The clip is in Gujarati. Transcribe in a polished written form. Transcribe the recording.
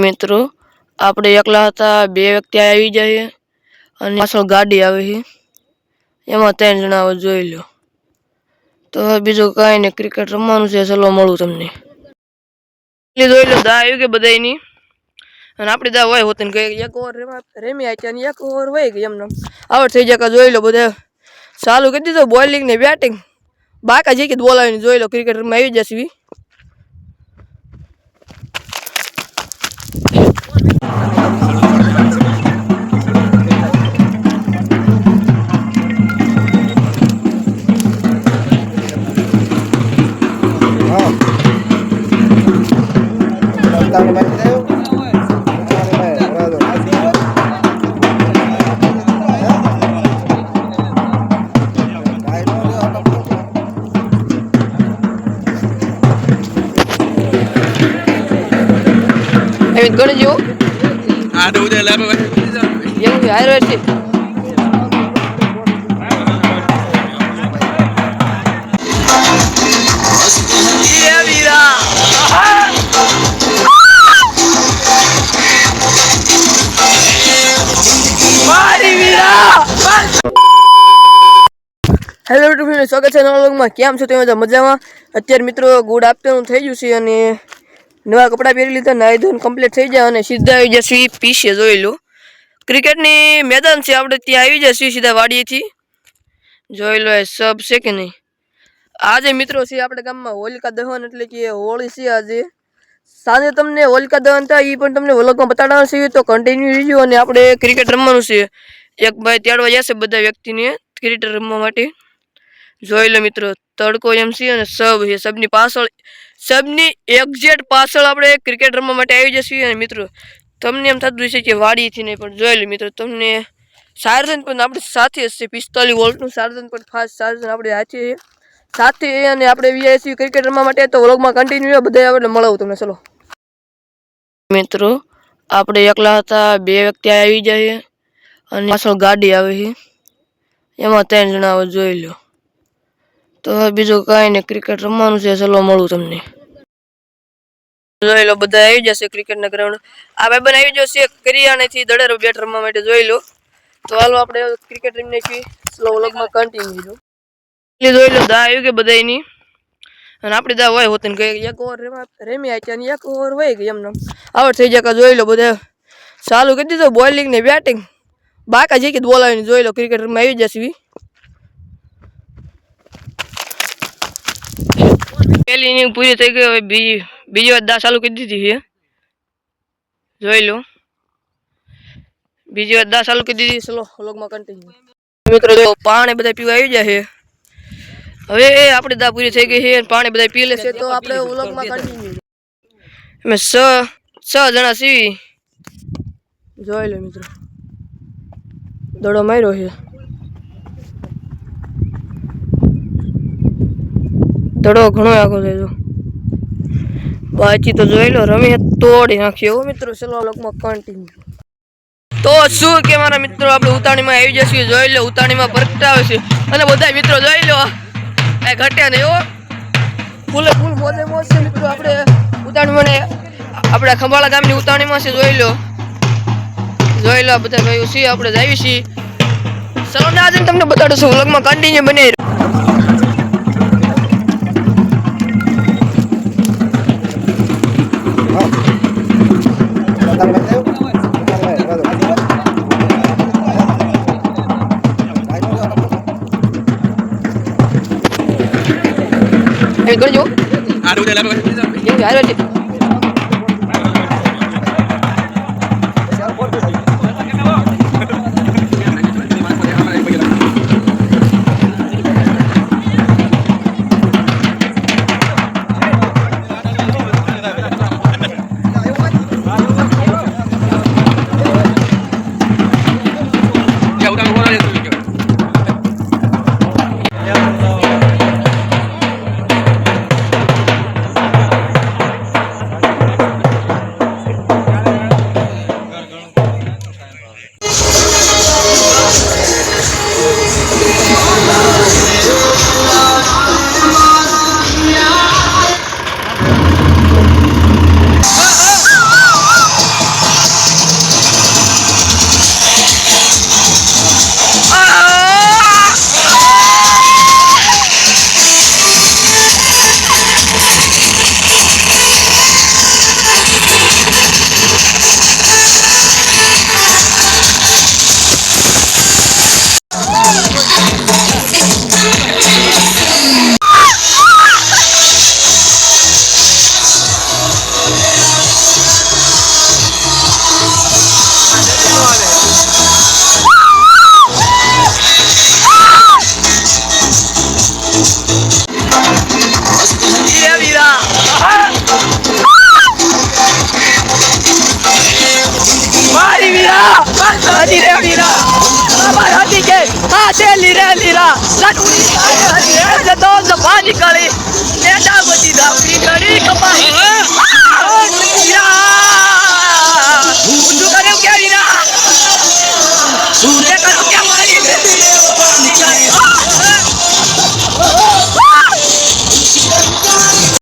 મિત્રો આપણે એકલા હતા, બે વ્યક્તિ આવી જાય અને પાછળ ગાડી આવે છે, એમાં 3 જણા આવે જોઈ લો. તો બીજું કાંઈ નહીં, ક્રિકેટ રમવાનું છે. ચલો મળું તમને. જોઈ લો દા આવી ગઈ બધાની, અને આપણી દા હોય હોતી ને એક ઓવર રેમી આવી અને એક ઓવર હોય ગઈ એમને આવડ થઈ જાય. જોઈ લો બધા ચાલુ કરી દીધો બોલિંગ ને બેટિંગ. બાકા જે કે બોલાવીને જોઈ લો ક્રિકેટ રમવા આવી જશે. ગણી જેવું એવું હાર છે. હેલો યુટ્યુબ, સ્વાગત છે નવા વ્લોગમાં. કેમ છો તમે? મજામાં? અત્યારે મિત્રો ગુડ આફ્ટરનૂન થઈ ગયું છે અને નવા કપડાં પહેરી લીધા, નાઈ ધોઈને કમ્પ્લીટ થઈ જાય અને સીધા આવી જશે પીછે. જોઈ લો ક્રિકેટની મેદાન છે, આપણે ત્યાં આવી જશે સીધા વાડીએથી. જોઈ લો એ સબ છે કે નહીં. આજે મિત્રો છે આપણે ગામમાં હોલિકા દહન, એટલે કે હોળી છે આજે સાંજે. તમને હોલિકા દહન થાય એ પણ તમને વ્લોગમાં બતાડવાનું છે, તો કન્ટિન્યુ રહીજો. અને આપણે ક્રિકેટ રમવાનું છે. એક ભાઈ તેડવા જશે બધા વ્યક્તિને ક્રિકેટ રમવા માટે. જોઈ લો મિત્રો તડકો એમ છે અને સબ છે, સબની પાછળ, સબની એક્ઝેક્ટ પાછળ આપણે ક્રિકેટ રમવા માટે આવી જશે. અને મિત્રો તમને એમ થતું હશે કે વાડીથી નહીં, પણ જોઈ લો મિત્રો તમને ચાર્જર પણ આપણી સાથે હશે. 45 વોલ્ટનું ચાર્જર પણ ફાસ્ટ ચાર્જર આપણે હાથે સાથે. અને આપણે વીઆઈસી ક્રિકેટ રમવા માટે તો વ્લોગમાં કન્ટિન્યુ બધા આપણે મળાવું તમને. ચલો મિત્રો આપણે એકલા હતા, બે વ્યક્તિ આવી જાય અને પાછળ ગાડી આવે છે, એમાં 3 જણા આવે જોઈ લો. તો બીજું કાંઈ નહીં, ક્રિકેટ રમવાનું છે. ચલો મળું તમને. જોઈ લો બધા આવી જશે ક્રિકેટના ગ્રાઉન્ડ. આ ભાઈ બન આવી જશે કરિયાણાથી દડેરો બેટ રમવા માટે. જોઈ લો તો હાલો આપણે ક્રિકેટ રમીને છીએ. સ્લો વ્લોગમાં કન્ટિન્યુ. જોઈ લો દા આવી ગઈ બધાની, અને આપણી દા હોય હોતી ને એક ઓવર રેમી આવી અને એક ઓવર હોય ગઈ એમને આવડ થઈ જાય. જોઈ લો બધા ચાલુ કરી દીધો બોલિંગ ને બેટિંગ. બાકા જે કે બોલાવીને જોઈ લો ક્રિકેટ રમવા આવી જશે. પહેલી ઇનિંગ પૂરી થઈ ગઈ, હવે બીજી વાર દા ચાલુ કરી દીધી છે. જોઈ લો બીજી વાર દા ચાલુ કરી દીધી. ચલો વ્લોગમાં કન્ટિન્યુ. મિત્રો જો પાણી બધા પીવા આવી જાય છે. હવે આપણે દા પૂરી થઈ ગઈ છે, પાણી બધા પી લેશે તો આપણે વ્લોગમાં કન્ટિન્યુ. અમે 6 જણા છીએ. જોઈ લો મિત્રો દડો માર્યો છે. દડો ઘણો આગો થયો બાકી તો જોઈ લો રમી તોડી નાખ્યો મિત્રો. ચલો વ્લોગમાં કન્ટિન્યુ. તો શું કે મારા મિત્રો આપણે ઉતાણીમાં આવી જશે. જોઈ લો ઉતાણીમાં પ્રગટાવે છે અને બધા મિત્રો જોઈ લો એ ઘટ્યા નહીં હો, ફૂલે ફૂલ મોજે મોજ છે મિત્રો. આપણે ઉતાણીમાં આપણા ખંભાળા ગામની ઉતાણીમાં છે. જોઈ લો બધા ભાઈઓ છીએ, આપણે જ આવી છીએ. ચલો ને આજે તમને બતાડું છું, વ્લોગમાં કન્ટિન્યુ બને. ગણજો એવું હાર છે. હજી રે લીરા બાબા હજી કે હા તે લીરા લાટુની હજી રે તો જપા નીકળી એડા બધી દાવરી કરી કપાઈ લીરા